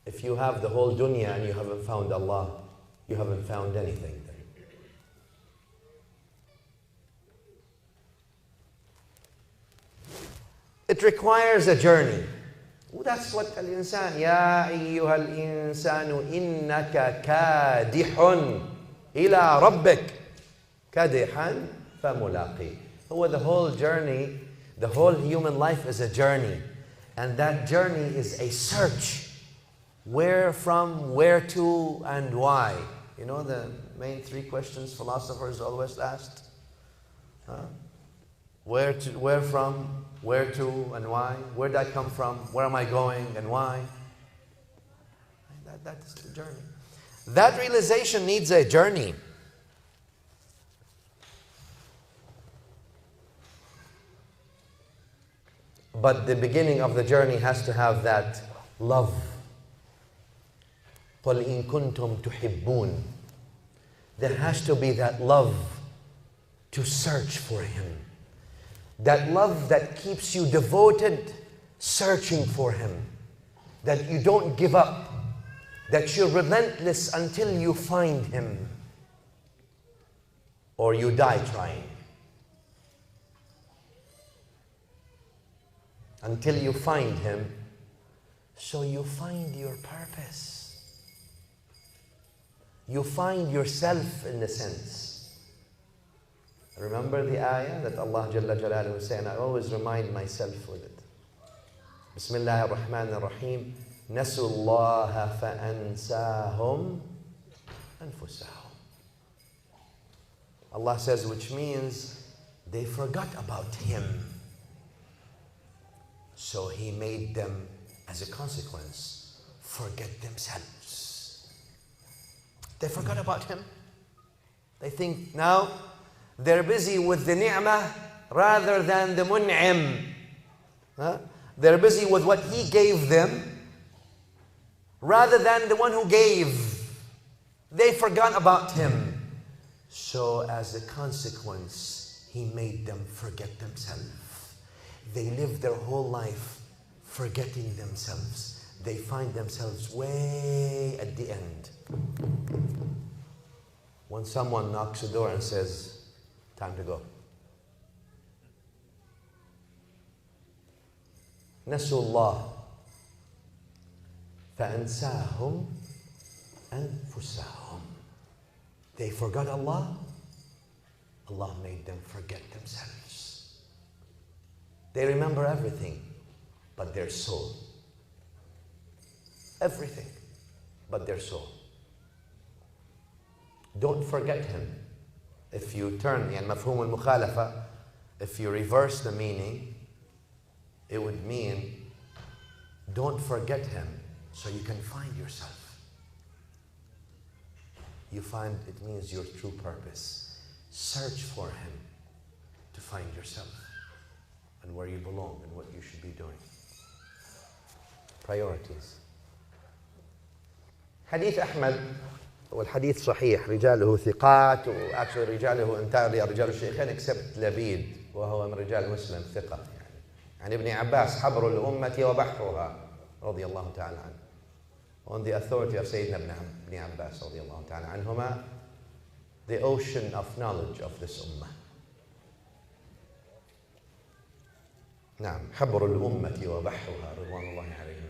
If you have the whole dunya and you haven't found Allah, you haven't found anything then. It requires a journey. That's what al-insan, Ya ayyuha al-insanu innaka kadihun ila rabbik kadihan famulaqi. The whole journey, the whole human life is a journey. And that journey is a search. Where from, where to, and why. You know the main three questions philosophers always asked? Where from, where to, and why? Where did I come from? Where am I going, and why? That is the journey. That realization needs a journey. But the beginning of the journey has to have that love. قُلْ إِن كُنْتُمْ تُحِبُّونَ. There has to be that love to search for Him. That love that keeps you devoted, searching for Him. That you don't give up. That you're relentless until you find Him. Or you die trying. Until you find Him, so you find your purpose. You find yourself in a sense. Remember the ayah that Allah Jalla Jalaluhu was saying? I always remind myself with it. Bismillah ar-Rahman ar-Rahim. Nasu Allah fa'ansahum anfusahum. Allah says, which means they forgot about Him. So He made them, as a consequence, forget themselves. They forgot about Him. They think now they're busy with the ni'mah rather than the mun'im. They're busy with what He gave them rather than the one who gave. They forgot about Him. So as a consequence, He made them forget themselves. They live their whole life forgetting themselves. They find themselves way at the end. When someone knocks the door and says, time to go. نسوا الله فأنساهم أنفسهم. They forgot Allah. Allah made them forget themselves. They remember everything but their soul. Everything but their soul. Don't forget Him. If you turn, يعني مفهوم المخالفة, if you reverse the meaning, it would mean don't forget Him so you can find yourself. You find it means your true purpose. Search for Him to find yourself and where you belong and what you should be doing. Priorities. Hadith Ahmad, والحديث صحيح, رجاله ثقات, actually رجاله entirely رجال الشيخين except لبيد وهو من رجال مسلم ثقة يعني. عن ابن عباس حبر الأمة وبحرها رضي الله تعالى عنه. On the authority of Sayyidina ibn Abbas رضي الله تعالى عنهما, the ocean of knowledge of this ummah. نعم, حبر الأمة وبحرها رضوان الله عليهم.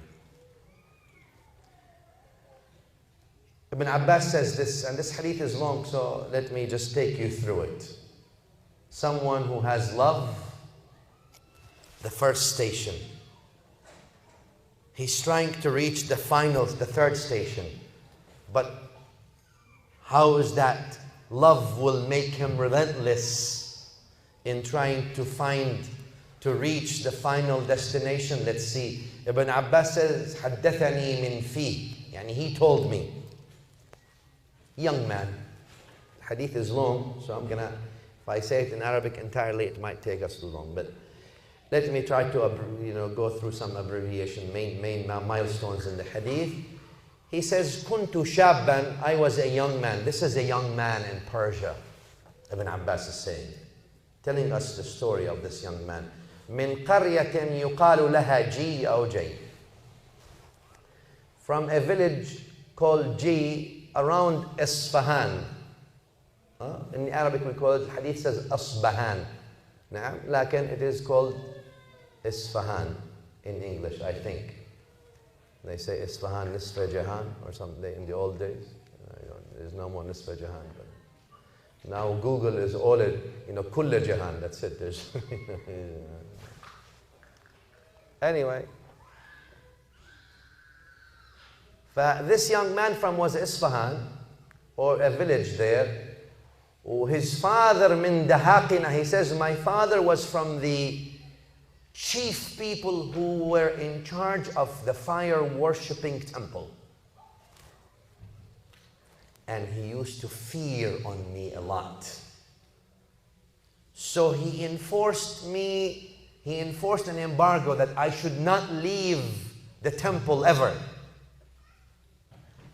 Ibn Abbas says this, and this hadith is long, so let me just take you through it. Someone who has love, the first station. He's trying to reach the final, the third station. But how is that? Love will make him relentless in trying to reach the final destination. Let's see. Ibn Abbas says, حدثني من فيه. Yani he told me. Young man. The hadith is long, so I'm gonna, if I say it in Arabic entirely, it might take us too long. But let me try to go through some abbreviation, main milestones in the hadith. He says, Kuntu shabban, I was a young man. This is a young man in Persia, Ibn Abbas is saying, telling us the story of this young man. Min qaryatin yuqalu laha ji aw jay. from a village called G around Isfahan. In Arabic we call it, hadith says Asbahan. Lakin it is called Isfahan in English, I think. They say Isfahan, Nisfa Jahan, or something in the old days. There's no more Nisfa Jahan. But now Google is all it, Kulla Jahan, that's it. There's anyway. This young man from was Isfahan, or a village there. His father min dahaqina, he says, my father was from the chief people who were in charge of the fire worshipping temple. And he used to fear on me a lot. So he enforced an embargo that I should not leave the temple ever.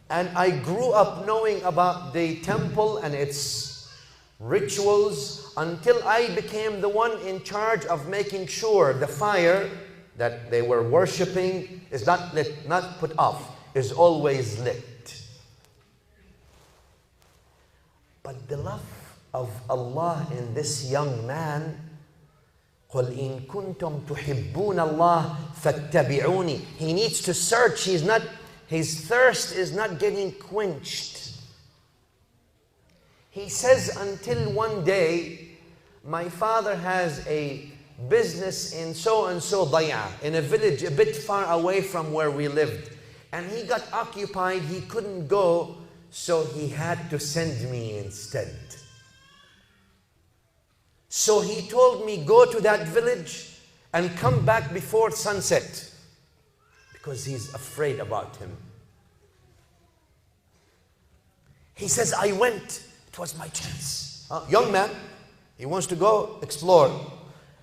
And I grew up knowing about the temple and its rituals until I became the one in charge of making sure the fire that they were worshipping is not lit, not put off, is always lit. But the love of Allah in this young man, قُلْ إِن كُنْتُمْ تُحِبُّونَ اللَّهَ فَاتَّبِعُونِ. He needs to search. His thirst is not getting quenched. He says, until one day, my father has a business in so-and-so daya, in a village a bit far away from where we lived. And he got occupied, he couldn't go, so he had to send me instead. So he told me, go to that village and come back before sunset, because he's afraid about him. He says, I went. It was my chance. Young man, he wants to go explore.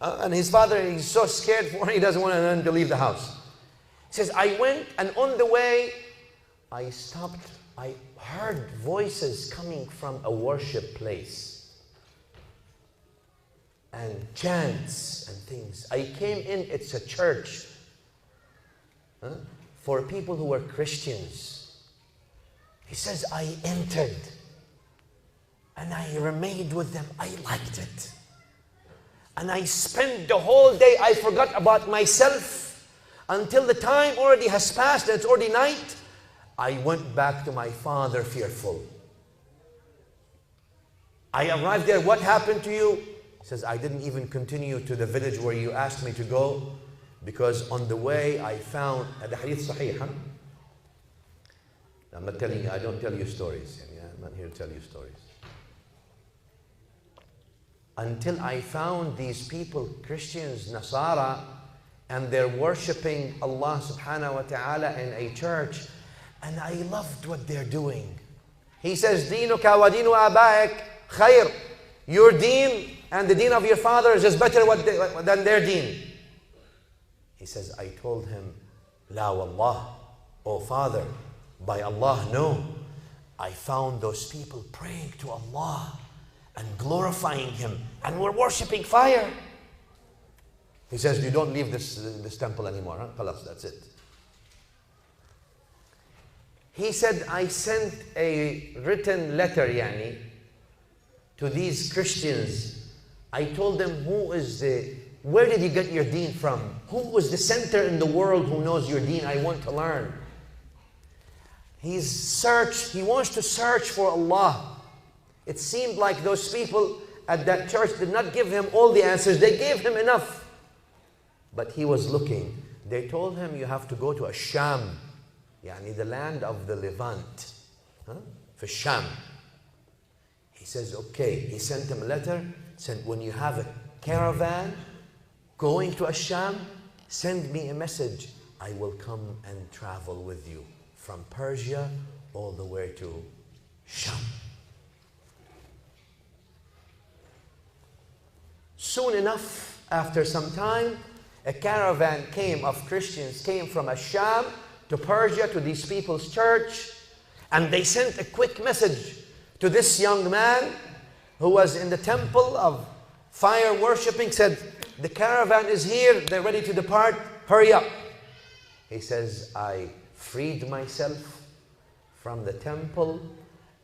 And his father, he's so scared for him, he doesn't want him to leave the house. He says, I went, and on the way, I stopped. I heard voices coming from a worship place. And chants and things. I came in, it's a church for people who were Christians. He says, I entered. And I remained with them. I liked it. And I spent the whole day, I forgot about myself until the time already has passed and it's already night. I went back to my father fearful. I arrived there, what happened to you? He says, I didn't even continue to the village where you asked me to go, because on the way I found, the hadith sahih, huh? I'm not telling you, I don't tell you stories. I'm not here to tell you stories. Until I found these people, Christians, Nasara, and they're worshipping Allah subhanahu wa ta'ala in a church, and I loved what they're doing. He says, Dinuka wa dinu abaik khair. Your deen and the deen of your father is just better than their deen. He says, I told him, La wallah, oh father, by Allah, no. I found those people praying to Allah and glorifying Him, and we're worshipping fire. He says, you don't leave this temple anymore, huh? Khalas, that's it. He said, I sent a written letter, to these Christians. I told them, where did you get your deen from? Who was the center in the world who knows your deen? I want to learn. He wants to search for Allah. It seemed like those people at that church did not give him all the answers. They gave him enough. But he was looking. They told him, you have to go to Sham, the land of the Levant. For Sham. He says, okay. He sent him a letter. Said, when you have a caravan going to Sham, send me a message. I will come and travel with you from Persia all the way to Sham. Soon enough, after some time, a caravan of Christians came from Sham to Persia to these people's church, and they sent a quick message to this young man who was in the temple of fire worshipping, said, the caravan is here, they're ready to depart, hurry up. He says, I freed myself from the temple,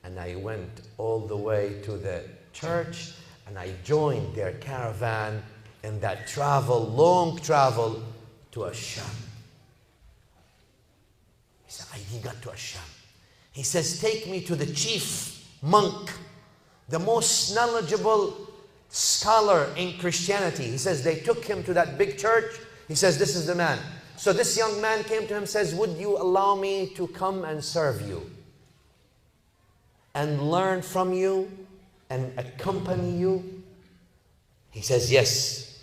and I went all the way to the church, and I joined their caravan in that travel, long travel to Asham. He got to Asham. He says, take me to the chief monk, the most knowledgeable scholar in Christianity. He says they took him to that big church. He says, this is the man. So this young man came to him and says, would you allow me to come and serve you and learn from you and accompany you? He says, yes.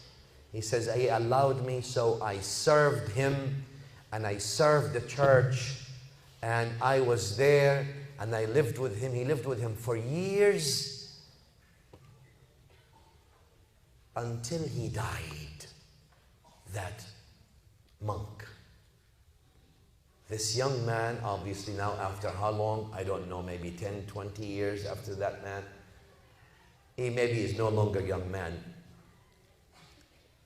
He says, he allowed me, so I served him and I served the church, and I was there and I lived with him. He lived with him for years until he died, that monk. This young man, obviously now after how long? I don't know, maybe 10, 20 years after that man. He maybe is no longer a young man.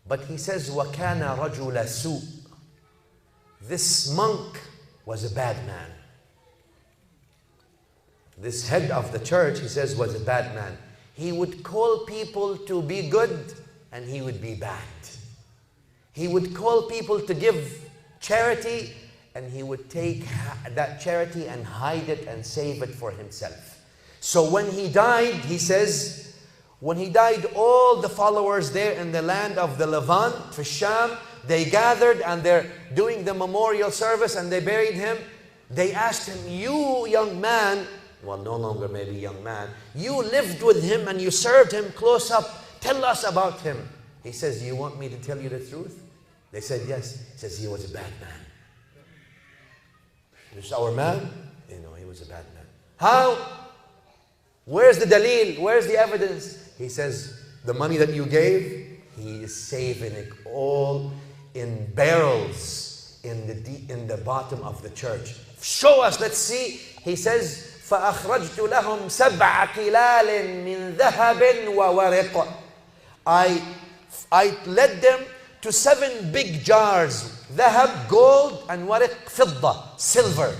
But he says, وَكَانَ رَجُلَ سُوءٍ. This monk was a bad man. This head of the church, he says, was a bad man. He would call people to be good, and he would be bad. He would call people to give charity, and he would take that charity and hide it and save it for himself. So when he died, he says, when he died, all the followers there in the land of the Levant, for Sham, they gathered and they're doing the memorial service and they buried him. They asked him, you young man, well, no longer maybe young man, you lived with him and you served him close up. Tell us about him. He says, you want me to tell you the truth? They said, yes. He says, he was a bad man. This is our man? You know, he was a bad man. How? Where's the dalil? Where's the evidence? He says, the money that you gave, he is saving it all in barrels in the bottom of the church. Show us, let's see. He says, فَأَخْرَجْتُ لَهُمْ سَبْعَ قِلَالٍ مِّن ذَهَبٍ وَوَرِقٍ. I led them to 7 big jars, ذهب, gold, and wariq, fidda, silver.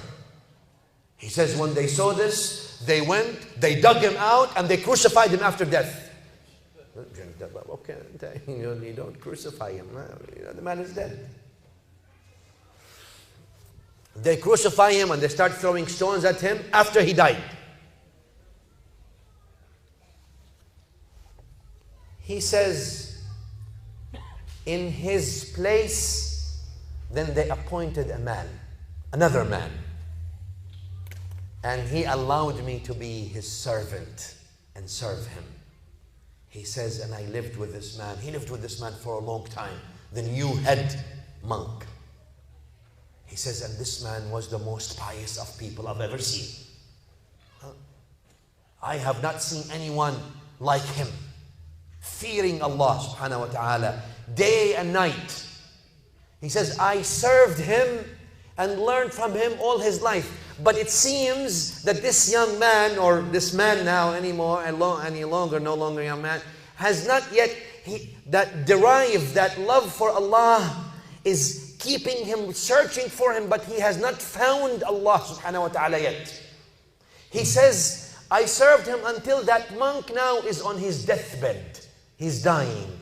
He says when they saw this, they went, they dug him out, and they crucified him after death. Okay, you don't crucify him. The man is dead. They crucify him and they start throwing stones at him after he died. He says, in his place, then they appointed a man, another man. And he allowed me to be his servant and serve him. He says, and I lived with this man. He lived with this man for a long time, the new head monk. He says, and this man was the most pious of people I've ever seen. I have not seen anyone like him, fearing Allah subhanahu wa ta'ala, day and night. He says, I served him and learned from him all his life. But it seems that this young man, or this man now no longer young man, has not yet derived that love for Allah, is keeping him searching for him, but he has not found Allah subhanahu wa ta'ala yet. He says, I served him until that monk now is on his deathbed. He's dying.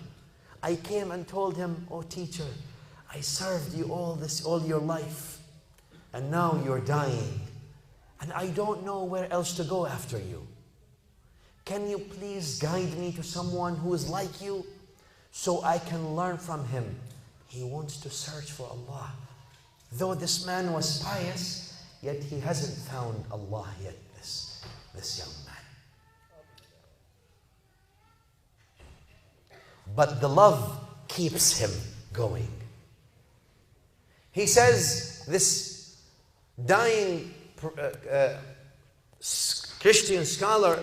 I came and told him, oh teacher, I served you all your life. And now you're dying. And I don't know where else to go after you. Can you please guide me to someone who is like you so I can learn from him? He wants to search for Allah. Though this man was pious, yet he hasn't found Allah yet, this young man. But the love keeps him going. He says, this dying Christian scholar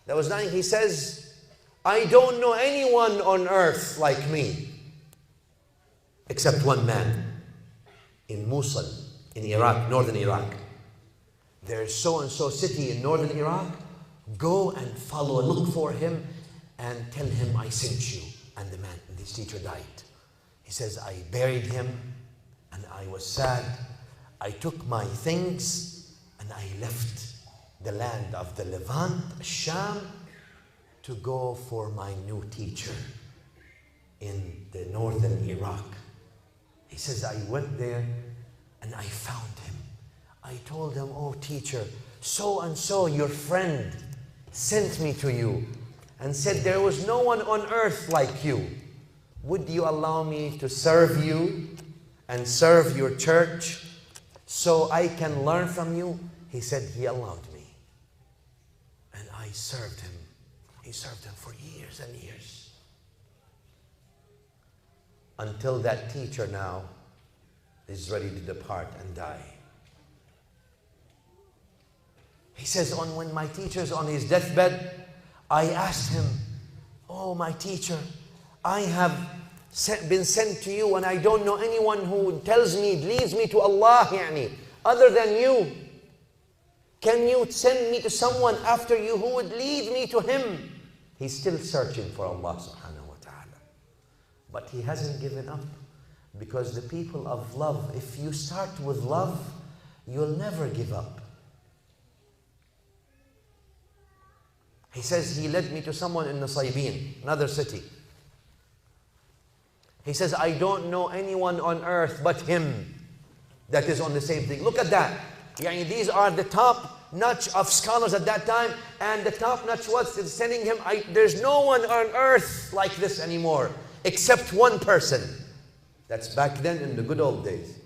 that was dying, he says, I don't know anyone on earth like me except one man in Mosul, in Iraq, northern Iraq. There's so-and-so city in northern Iraq. Go and follow and look for him and tell him I sent you. And this teacher died. He says, I buried him and I was sad. I took my things and I left the land of the Levant, Sham, to go for my new teacher in the northern Iraq. He says, I went there and I found him. I told him, oh teacher, so and so, your friend, sent me to you and said there was no one on earth like you. Would you allow me to serve you and serve your church so I can learn from you? He said he allowed me. And I served him. He served him for years and years. Until that teacher now is ready to depart and die. He says, when my teacher's on his deathbed, I asked him, oh my teacher, I have been sent to you and I don't know anyone who tells me, leads me to Allah, other than you. Can you send me to someone after you who would lead me to him? He's still searching for Allah subhanahu wa ta'ala. But he hasn't given up, because the people of love, if you start with love, you'll never give up. He says he led me to someone in Nusaybin, another city. He says, I don't know anyone on earth but him that is on the same thing. Look at that. These are the top notch of scholars at that time, and the top notch was sending him. There's no one on earth like this anymore, except one person. That's back then in the good old days.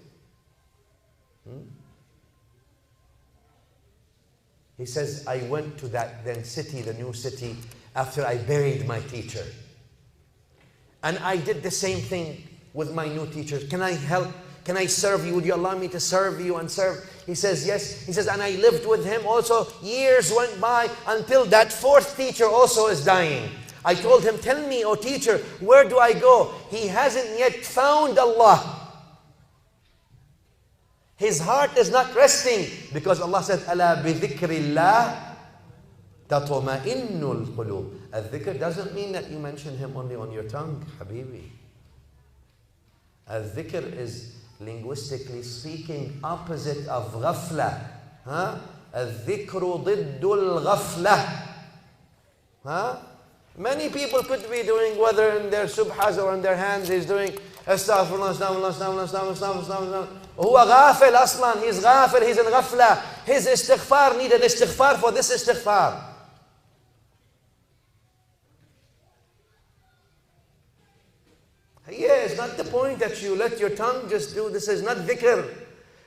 He says, I went to that then city, the new city, after I buried my teacher. And I did the same thing with my new teacher. Can I help? Can I serve you? Would you allow me to serve you and serve? He says, yes. He says, and I lived with him also. Years went by until that fourth teacher also is dying. I told him, tell me, oh teacher, where do I go? He hasn't yet found Allah. His heart is not resting, because Allah said, أَلَا بِذِكْرِ اللَّهِ تَطْمَئِنُّ الْقُلُوبِ. Al-dhikr doesn't mean that you mention him only on your tongue, habibi. Al-dhikr is, linguistically speaking, opposite of ghafla. Al-dhikru ضِدُّ الْغَفْلَةِ. Many people could be doing, whether in their subhas or in their hands, he's doing astaghfirullah, astaghfirullah, astaghfirullah, astaghfirullah, astaghfirullah. هو غافل أصلا. He's غافل, he's in ghafla. His istighfar needed istighfar for this istighfar. Yeah, it's not the point that you let your tongue just do. This is not dhikr.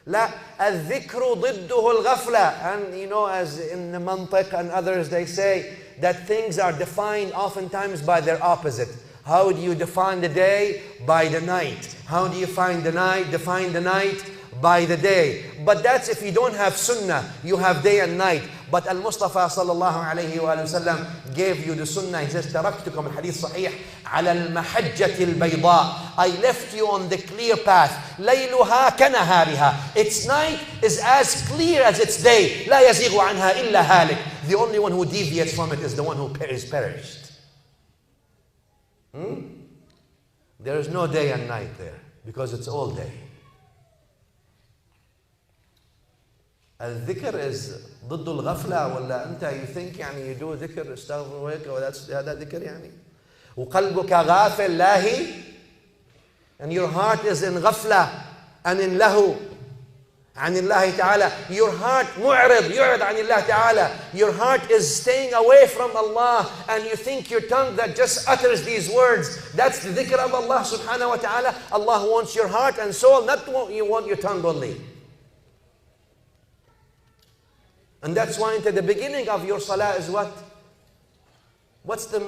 لا, الذكر ضده الغفلة. And as in the mantiq and others, they say that things are defined oftentimes by their opposite. How do you define the day? By the night. How do you define the night? By the day. But that's if you don't have sunnah, you have day and night. But Al-Mustafa sallallahu alayhi wa sallam gave you the sunnah. He says, تَرَكْتُكُمْ الْحَدِيث صَحِيح عَلَى الْمَحَجَّةِ الْبَيْضَاءِ. I left you on the clear path. لَيْلُهَا كَنَهَارِهَا. Its night is as clear as its day. لَا يَزِيغُ عَنْهَا إِلَّا هَالِكٌ. The only one who deviates from it is the one who is perished. There is no day and night there, because it's all day. الذكر is ضد الغفلة. ولا أنت you think you do ذكر استغفر وهيك هذا ذكر وقلبك غافل لاهي, and your heart is in غفلة and in له عن الله تعالى. Your heart معرض يعرض عن الله تعالى. Your heart is staying away from Allah, and you think your tongue that just utters these words, that's the dhikr of Allah subhanahu wa ta'ala. Allah wants your heart and soul, not you want your tongue only. And that's why into the beginning of your salah is what? What's the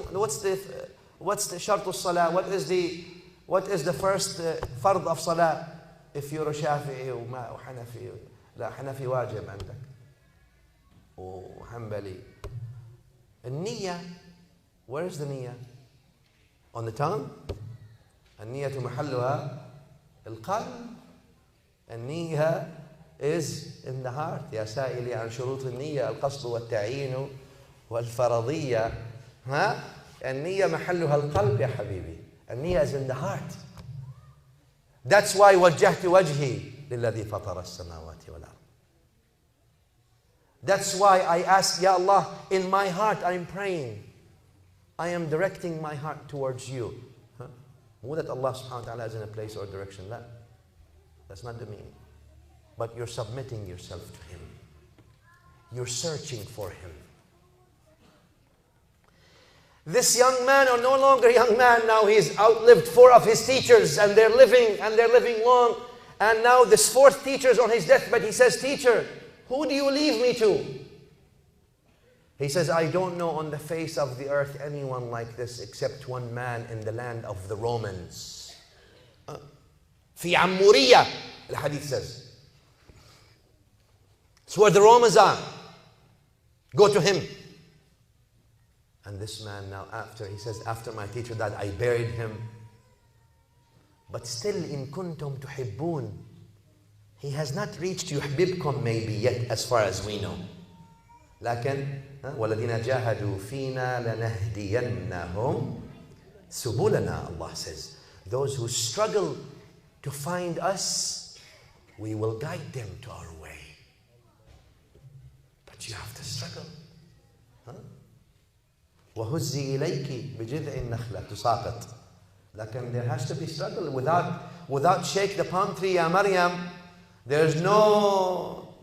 shart al-salah? What is the first fard of salah? If you're a Shafi'i or Hanafi, لا حنفي واجب عندك وحنبلي. النية, where is the niyyah? On the tongue. النية محلها القلب. النية is in the heart. يا سائلي عن شروط النية القصد والتعيين والفرضية. النية محلها القلب يا حبيبي. النية is in the heart. That's why وجهت وجهي لِلَّذِي فَطَرَ السَّمَاوَاتِ وَالْأَرْضِ. That's why I ask, Ya Allah, in my heart I'm praying. I am directing my heart towards you. More that Allah subhanahu wa ta'ala is in a place or direction. That's not the meaning. But you're submitting yourself to Him. You're searching for Him. This young man, or no longer young man, now he's outlived 4 of his teachers, and they're living long. And now this 4th teacher is on his deathbed. He says, teacher, who do you leave me to? He says, I don't know on the face of the earth anyone like this except one man in the land of the Romans. في عمورية, the hadith says. It's where the Romans are. Go to him. And this man now, he says, after my teacher died, I buried him. But still, in kuntum tuhibbun, he has not reached yuhbibkum maybe yet, as far as we know. لكن وَالَّذِينَ جَاهَدُوا فِينَا لَنَهْدِيَنَّهُمْ سُبُلَنَا, Allah says. Those who struggle to find us, we will guide them to our way. But you have to struggle. وَهُزِّي إِلَيْكِ بِجِذْعِ النَّخْلَةِ تُسَاقِطْ. Like, there has to be struggle. Without shake the palm tree, ya Maryam, there's no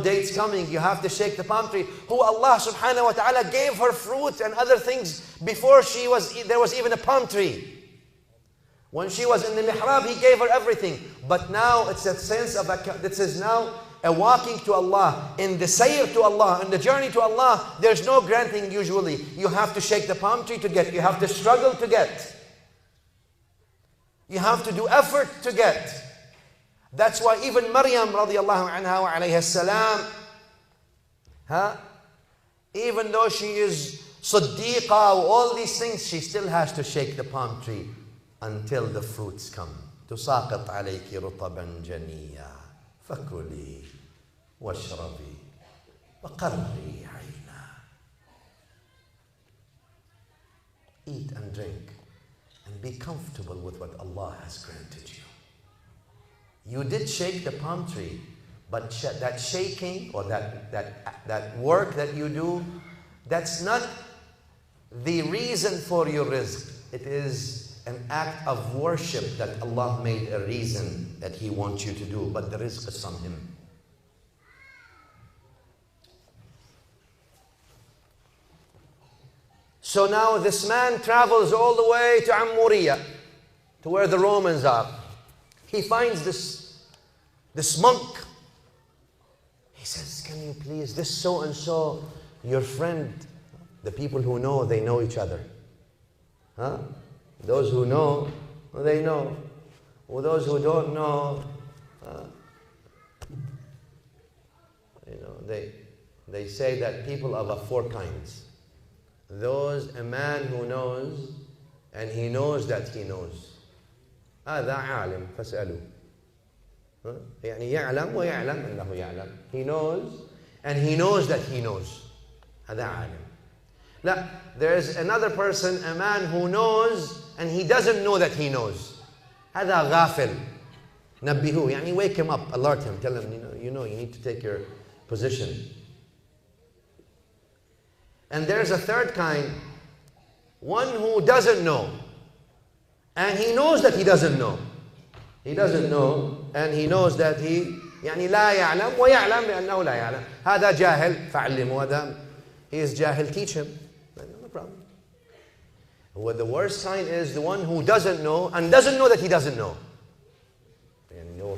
dates coming. You have to shake the palm tree. Who Allah subhanahu wa ta'ala gave her fruit and other things before there was even a palm tree. When she was in the mihrab, He gave her everything. But now it's a sense of, this is now a walking to Allah, in the sayr to Allah, in the journey to Allah. There's no granting usually. You have to shake the palm tree to get. You have to struggle to get. You have to do effort to get. That's why even Maryam radiallahu anha wa alayha salam, even though she is Siddiqa, all these things, she still has to shake the palm tree until the fruits come. تُسَاقِطْ عَلَيْكِ رُطَبًا جَنِيًّا فَكُلِي وَاشْرَبِي وَقَرِّي عَيْنًا. Eat and drink and be comfortable with what Allah has granted you. You did shake the palm tree, but that shaking or that work that you do, that's not the reason for your rizq. It is an act of worship that Allah made a reason that He wants you to do, but the rizq is from Him. So now this man travels all the way to Ammuriya, to where the Romans are. He finds this monk. He says, can you please, this so-and-so, your friend, the people who know, they know each other. Those who know, they know. Or those who don't know, they say that people are of 4 kinds. A man who knows, and he knows that he knows. هذا عالم فاسألوه. يعني يعلم ويعلم أنه يعلم. He knows, and he knows that he knows. هذا عالم. لا, there is another person, a man who knows, and he doesn't know that he knows. هذا غافل. نبهوه. يعني wake him up, alert him, tell him, you need to take your position. And there's a third kind, one who doesn't know, and he knows that he doesn't know. He doesn't know, and he knows that he يعني لا يعلم ويعلم بأنه لا يعلم. هذا جاهل فعلمه. هذا he is jahil, teach him. No problem. Well, the worst kind is the one who doesn't know and doesn't know that he doesn't know.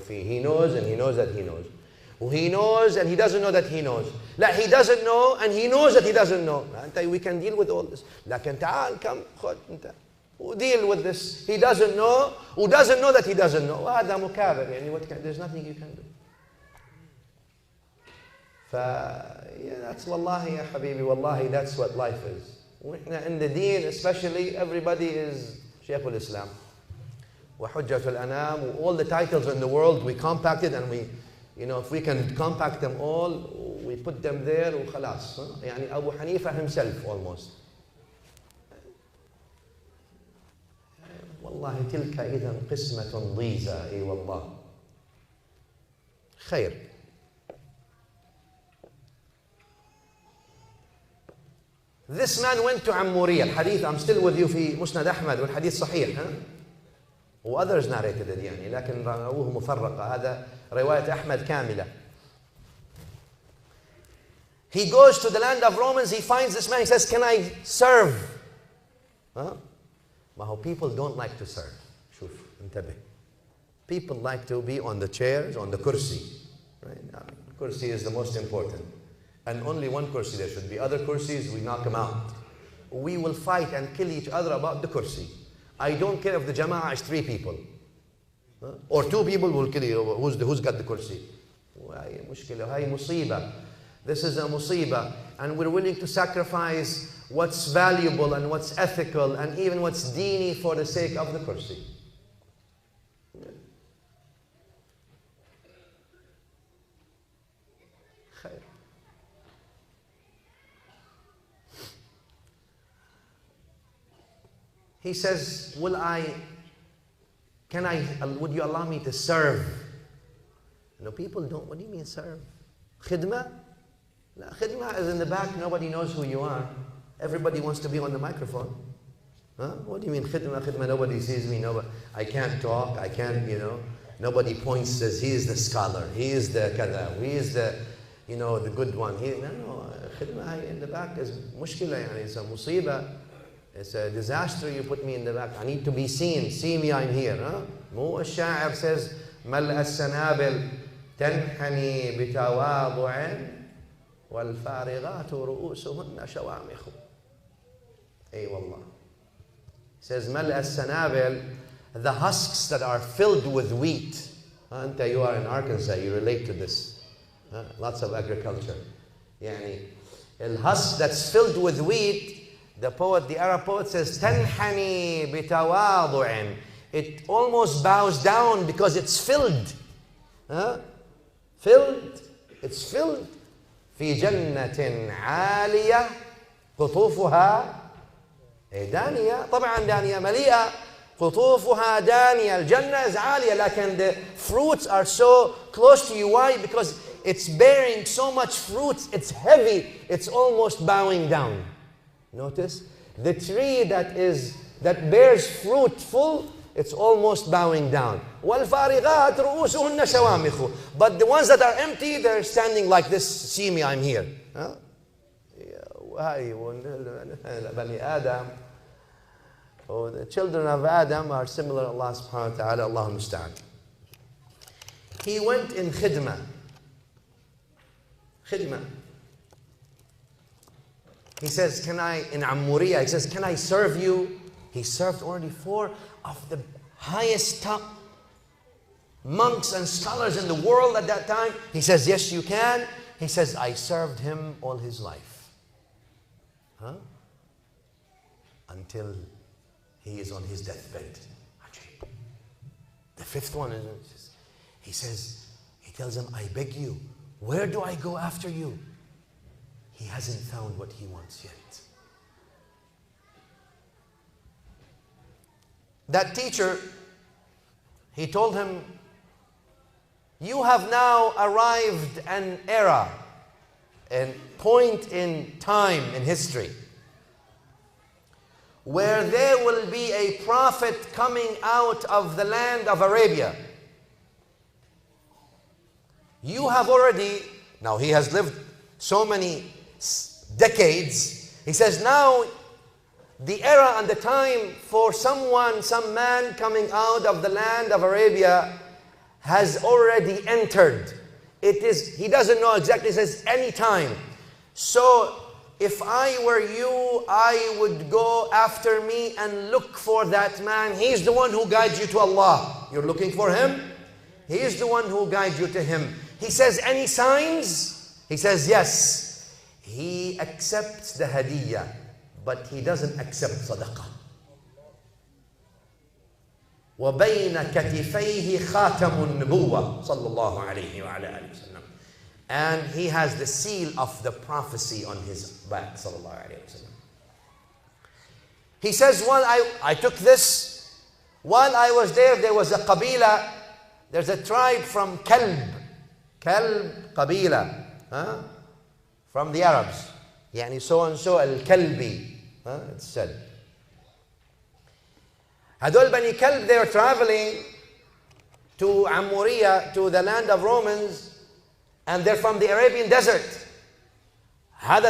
He knows and he knows that he knows. He knows and he doesn't know that he knows. لا, he doesn't know and he knows that he doesn't know. We can deal with all this. لكن تعال كم خد انت deal with this. He doesn't know who doesn't know that he doesn't know. هذا مكابر. There's nothing you can do. That's wallahi ya habibi, wallahi, that's what life is. In the deen especially, everybody is Shaykh al-Islam. وحجة الأنام, all the titles in the world, we compacted and we, if we can compact them all, we put them there وخلاص. يعني Abu Hanifa himself almost. والله تلك إذا قسمة ضيزى. أي والله. خير. This man went to عمورية. الحديث I'm still with you في مسند أحمد والحديث صحيح ها؟ وothers narrated it يعني لكن رواه مفرقة. هذا رواية أحمد كاملة. He goes to the land of Romans. He finds this man. He says, "Can I serve?" Huh? ما هو people don't like to serve. شوف انتبه. People like to be on the chairs, on the kursi. Right? Kursi is the most important. And only one kursi there should be. Other kursis, we knock them out. We will fight and kill each other about the kursi. I don't care if the jama'ah is 3 people. Huh? Or 2 people will kill you. Who's got the kursi? وهي مشكلة. وهي مصيبة. This is a musibah. And we're willing to sacrifice what's valuable and what's ethical and even what's deeni for the sake of the kursi. He says, would you allow me to serve? No, people don't. What do you mean serve? Khidmah? No, khidmah is in the back. Nobody knows who you are. Everybody wants to be on the microphone. Huh? What do you mean khidmah? Khidmah, nobody sees me. Nobody, I can't talk. I can't, Nobody points, says, he is the scholar. He is the kada. He is the, the good one. No, khidmah in the back is mushkila. It's a musibah. It's a disaster. You put me in the back. I need to be seen. See me, I'm here. مو الشاعر says ملء السنابل تنحني بتواضع والفارغات رؤوسهن شوامخ. أي والله. Says ملء السنابل, the husks that are filled with wheat. أنت, you are in Arkansas, you relate to this. Lots of agriculture. يعني the husk that's filled with wheat. The Arab poet says, تنحني بتواضع. It almost bows down because it's filled. Filled. It's filled. في جنة عالية قطوفها دانية. طبعا دانية مليئة. قطوفها دانية. الجنة is عالية, لكن the fruits are so close to you. Why? Because it's bearing so much fruits. It's heavy. It's almost bowing down. Notice the tree that bears fruit full, it's almost bowing down. وَالْفَارِغَاتْ رُؤُوسُهُنَّ شَوَامِخُ. But the ones that are empty, they're standing like this. See me, I'm here. بني آدم. The children of Adam are similar to Allah subhanahu wa ta'ala. Allahumma musta'an. He went in khidmah. Khidmah. He says, in Ammuriya, he says, can I serve you? He served already 4 of the highest top monks and scholars in the world at that time. He says, yes, you can. He says, I served him all his life. Until he is on his deathbed. The 5th one is, he tells him, I beg you, where do I go after you? He hasn't found what he wants yet. That teacher, he told him, you have now arrived an era, a point in time in history, where there will be a prophet coming out of the land of Arabia. You have already, now he has lived so many decades. He says now the era and the time for some man coming out of the land of Arabia has already entered. He doesn't know exactly, he says any time. So if I were you, I would go after me and look for that man. He's the one who guides you to Allah. You're looking for him? He's the one who guides you to him. He says, any signs? He says, yes. He accepts the hadiyah, but he doesn't accept sadaqah. وَبَيْنَ كَتِفَيْهِ خَاتَمُ النُّبُوَّةِ صلى الله عليه وعلى آله وسلم. And he has the seal of the prophecy on his back, صلى الله عليه وسلم. He says, while I took this, while I was there was a qabila, there's a tribe from Kalb. Kalb qabila, from the Arabs. يعني so and so al-Kalbi, it's said. هذول بني كلب, they are traveling to Amuriya, to the land of Romans, and they're from the Arabian desert.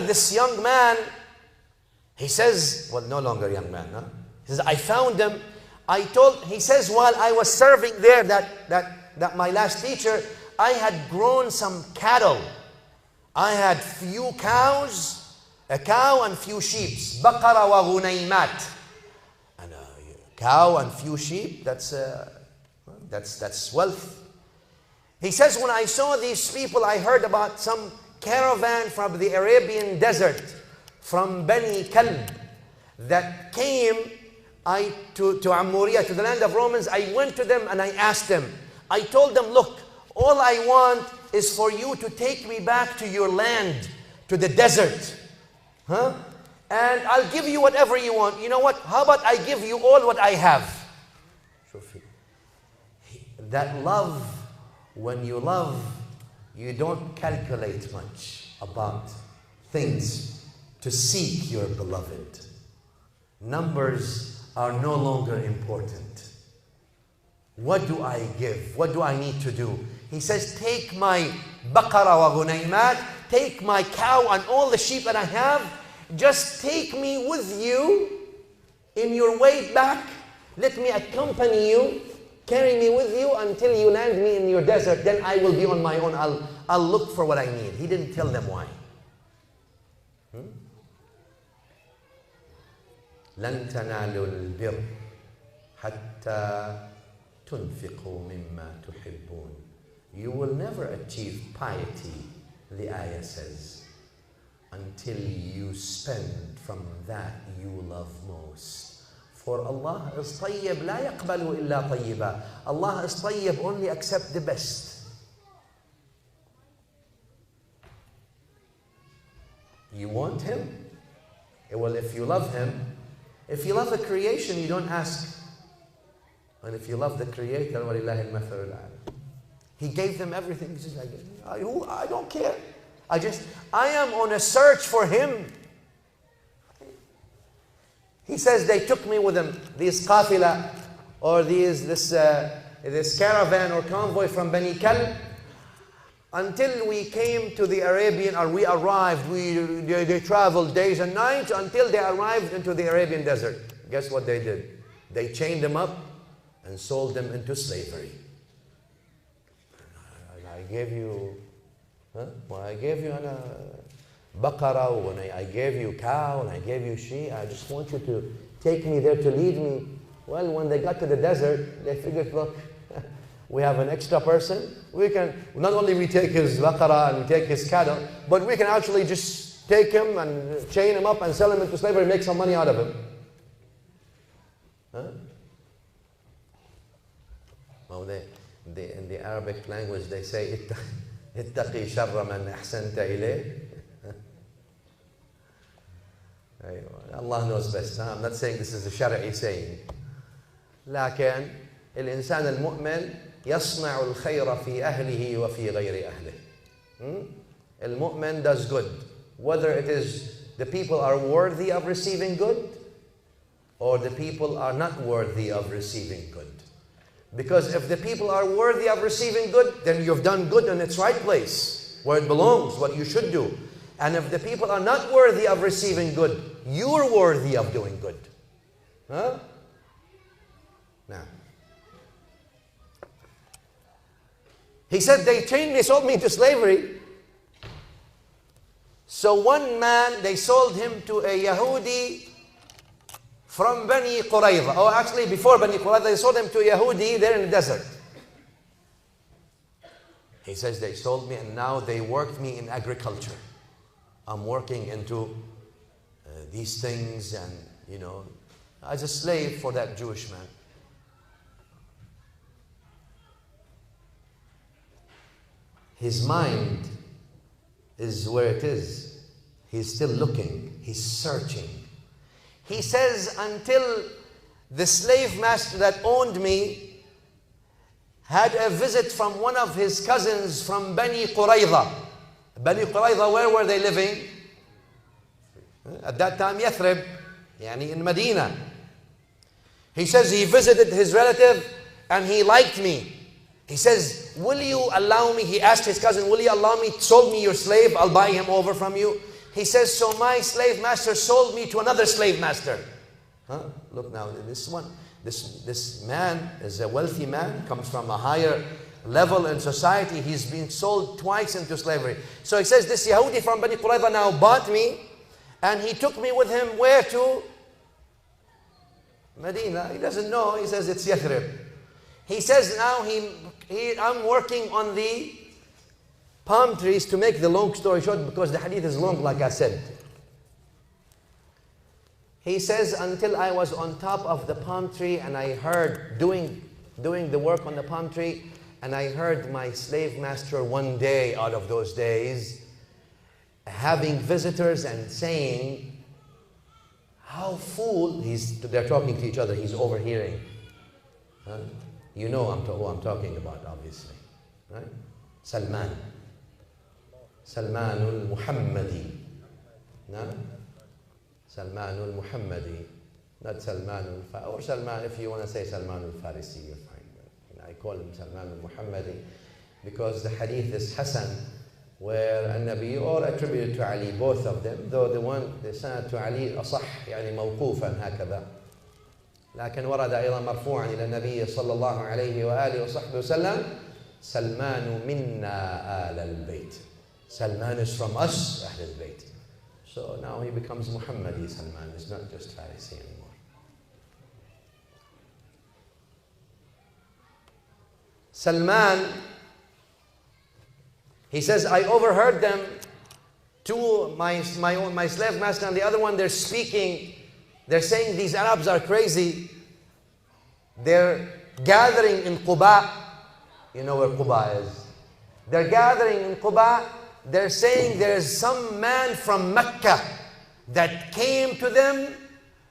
This young man, he says, well, no longer young man, he says, I found him. He says, while I was serving there, that my last teacher, I had grown some cattle. I had few cows, a cow and few sheep. Baqara wa ghunaymat. And a cow and few sheep, that's wealth. He says, when I saw these people, I heard about some caravan from the Arabian desert, from Bani Kalb, that came to Amuriya, to the land of Romans. I went to them and I asked them. I told them, look, all I want is for you to take me back to your land, to the desert. And I'll give you whatever you want. You know what? How about I give you all what I have? That love, when you love, you don't calculate much about things to seek your beloved. Numbers are no longer important. What do I give? What do I need to do? He says, take my baqara wa ghunaymat, take my cow and all the sheep that I have, just take me with you in your way back. Let me accompany you, carry me with you until you land me in your desert. Then I will be on my own. I'll look for what I need. He didn't tell them why. لن تنالوا البر حتى تنفقوا مما تحبون. You will never achieve piety, the ayah says, until you spend from that you love most. For Allah is طيب لا يقبل إلا طيبا. Allah is طيب, only accept the best. You want Him? Well, if you love Him, if you love the creation, you don't ask. And if you love the Creator, وَلِلَّهِ الْمَثَلُ الْأَعْلَى. He gave them everything. He says, I don't care. I am on a search for Him. He says, they took me with them, these qafila, or this caravan or convoy from Bani Kalb, until we came to the Arabian, or we arrived. They traveled days and nights until they arrived into the Arabian desert. Guess what they did? They chained them up and sold them into slavery. I gave you, well, I gave you a baqara, when I gave you cow, and I gave you sheep. I just want you to take me there to lead me. Well, when they got to the desert, they figured, look, we have an extra person. We can, not only we take his baqara and we take his cattle, but we can actually just take him and chain him up and sell him into slavery and make some money out of him. Oh, in the Arabic language, they say, اتقي شر من أحسنت إليه. Allah knows best. I'm not saying this is a shari'i saying. لكن الإنسان المؤمن يصنع الخير في أهله وفي غير أهله. المؤمن does good, whether it is the people are worthy of receiving good or the people are not worthy of receiving good. Because if the people are worthy of receiving good, then you've done good in its right place, where it belongs, what you should do. And if the people are not worthy of receiving good, you're worthy of doing good. Now, he said, they chained me, sold me into slavery. So one man, they sold him to a Yahudi from Bani Qurayza. Oh, actually, before Bani Qurayza, they sold him to a Yahudi there in the desert. He says, they sold me and now they worked me in agriculture. I'm working into these things and, you know, as a slave for that Jewish man. His mind is where it is. He's still looking. He's searching. He says, until the slave master that owned me had a visit from one of his cousins from Bani Qurayza. Bani Qurayza, where were they living? At that time, Yathrib, yani in Medina. He says he visited his relative and he liked me. He says, will you allow me, he asked his cousin, will you allow me, sold me your slave, I'll buy him over from you. He says, so my slave master sold me to another slave master. Look now, this man is a wealthy man, comes from a higher level in society. He's been sold twice into slavery. So he says, this Yahudi from Bani Qurayza now bought me, and he took me with him where to? Medina. He doesn't know. He says it's Yathrib. He says now I'm working on the palm trees, to make the long story short, because the hadith is long, like I said. He says, until I was on top of the palm tree and I heard, doing the work on the palm tree, and I heard my slave master one day out of those days having visitors and saying, how fool, they're talking to each other, he's overhearing. You know who I'm talking about, obviously. Right? Salman al-Muhammadi. No? Salman al-Muhammadi, not Salman al-Farasi, or Salman, if you want to say Salman al-Farasi, you're fine. But, I call him Salman al-Muhammadi because the hadith is Hasan, where النبي, or attributed to Ali, both of them, though the sanad to Ali أصح, يعني موقوفا هكذا. لكن ورد أيضا مرفوعا إلى النبي صلى الله عليه وآله وصحبه وسلم سلمان منا آل البيت. Salman is from us, Ahl al-Bayt. So now he becomes Muhammadi Salman. It's not just Farisi anymore. Salman, he says, I overheard them, two, my slave master and the other one, they're speaking. They're saying these Arabs are crazy. They're gathering in Quba. You know where Quba is. They're gathering in Quba. They're saying there's some man from Mecca that came to them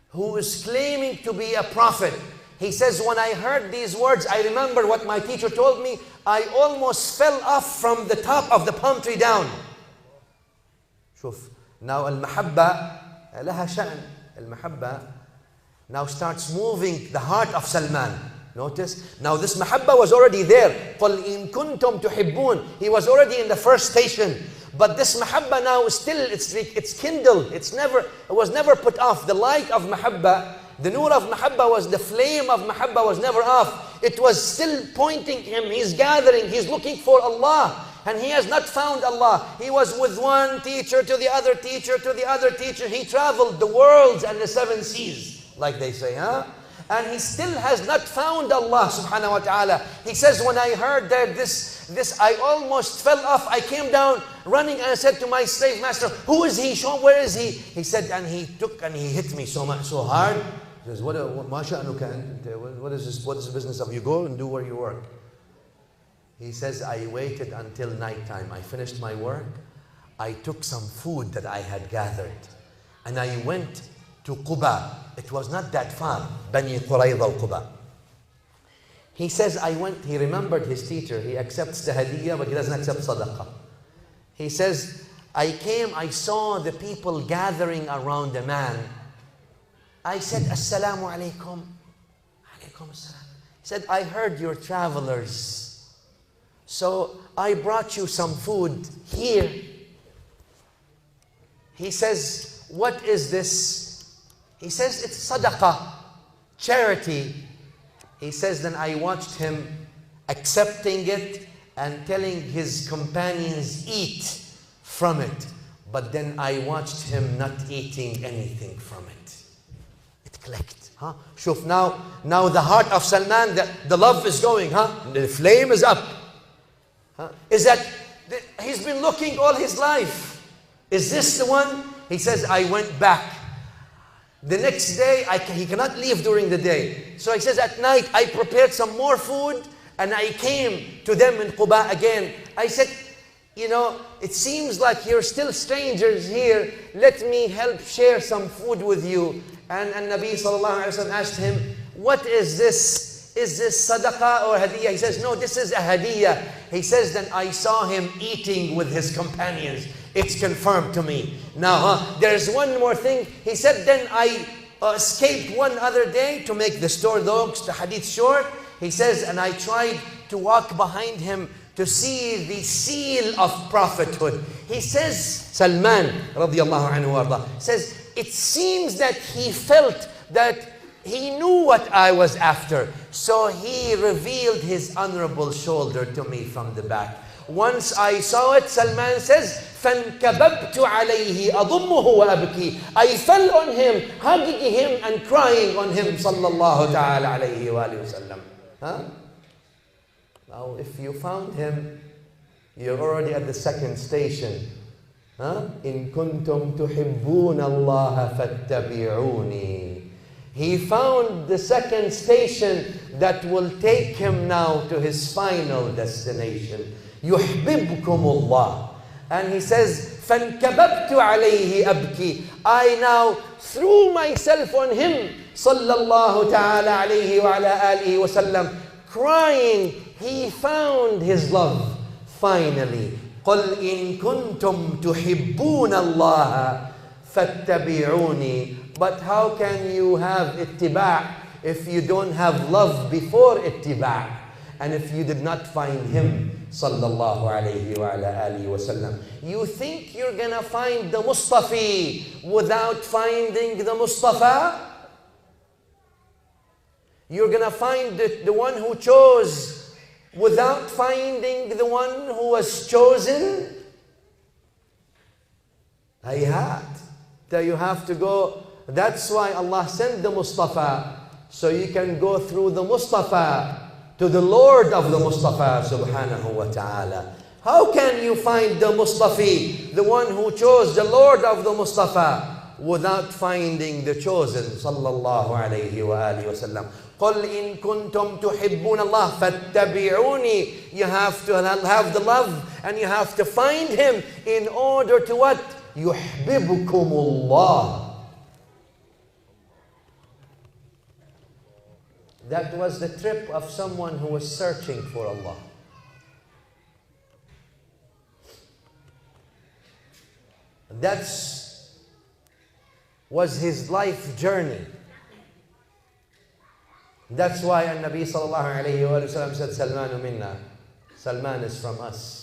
who is claiming to be a prophet. He says, when I heard these words, I remember what my teacher told me. I almost fell off from the top of the palm tree down. شوف, now al-mahabba لها شأن. Al-mahabba now starts moving the heart of Salman. Notice, now this mahabba was already there. قُلْ إِن كُنْتُمْ تُحِبُّونَ. He was already in the first station. But this mahabba now is still, it's kindled. It was never put off. The light of mahabba, the nur of mahabba was, the flame of mahabba was never off. It was still pointing him. He's gathering, he's looking for Allah. And he has not found Allah. He was with one teacher to the other teacher to the other teacher. He traveled the worlds and the seven seas, like they say, huh? And he still has not found Allah subhanahu wa ta'ala. He says, when I heard that this, I almost fell off. I came down running and I said to my slave master, who is he? Show, where is he? He said, and he took and he hit me so much, so hard. He says, what is the business of you? Go and do where you work. He says, I waited until nighttime. I finished my work. I took some food that I had gathered. And I went to Quba. It was not that far, Bani Qurayza al-Quba. He says, I went, he remembered his teacher. He accepts the hadiyah, but he doesn't accept sadaqah. He says, I came, I saw the people gathering around the man. I said, Assalamu alaikum. Alaikum assalam. He said, I heard you're travelers. So I brought you some food here. He says, what is this? He says, it's sadaqah, charity. He says, then I watched him accepting it and telling his companions, eat from it. But then I watched him not eating anything from it. It clicked. Huh? Shuf, now the heart of Salman, the love is going. Huh? The flame is up. Huh? Is that, he's been looking all his life. Is this the one? He says, I went back. The next day, he cannot leave during the day. So he says, at night, I prepared some more food and I came to them in Quba again. I said, you know, it seems like you're still strangers here. Let me help share some food with you. And Nabi sallallahu alayhi wa sallam asked him, what is this? is this sadaqah or hadiyah? He says, no, this is a hadiyah. He says, then I saw him eating with his companions. It's confirmed to me. Now, there's one more thing. He said, then I escaped one other day to make the story, the hadith short. He says, and I tried to walk behind him to see the seal of prophethood. He says, Salman radiallahu anhu arda, says, it seems that he felt that he knew what I was after. So he revealed his honorable shoulder to me from the back. Once I saw it, Salman says, فَانْكَبَبْتُ عَلَيْهِ أَضُمُّهُ وَأَبْكِي. I fell on him, hugging him and crying on him, sallallahu ta'ala alayhi wa sallam. Huh? Now, if you found him, you're already at the second station. إِن كُنْتُمْ تُحِبُّونَ اللَّهَ فَاتَّبِعُونِي. He found the second station that will take him now to his final destination. يُحْبِبْكُمُ اللَّهِ. And he says, فَانْكَبَبْتُ عَلَيْهِ أَبْكِي. I now threw myself on him, sallallahu ta'ala alayhi wa ala alihi wa sallam, crying. He found his love finally. قُلْ إِن كُنْتُمْ تُحِبُّونَ اللَّهَ فَاتَّبِعُونِي. But how can you have ittiba' if you don't have love before ittiba'? And if you did not find him, sallallahu alayhi wa ala alihi wa sallam. You think you're gonna find the Mustafi without finding the Mustafa? You're gonna find the one who chose without finding the one who was chosen? Hayat. You have to go. That's why Allah sent the Mustafa, so you can go through the Mustafa to the Lord of the Mustafa subhanahu wa ta'ala. How can you find the Mustafi, the one who chose the Lord of the Mustafa, without finding the chosen, sallallahu alayhi wa alihi wa sallam? قُلْ إِن كُنْتُمْ تُحِبُّونَ اللَّهَ فَاتَّبِعُونِي. You have to have the love and you have to find him in order to what? يُحْبِبُكُمُ اللَّهِ. That was the trip of someone who was searching for Allah. That was his life journey. That's why An-Nabi sallallahu alayhi wa sallam said, Salmanu minna. Salman is from us.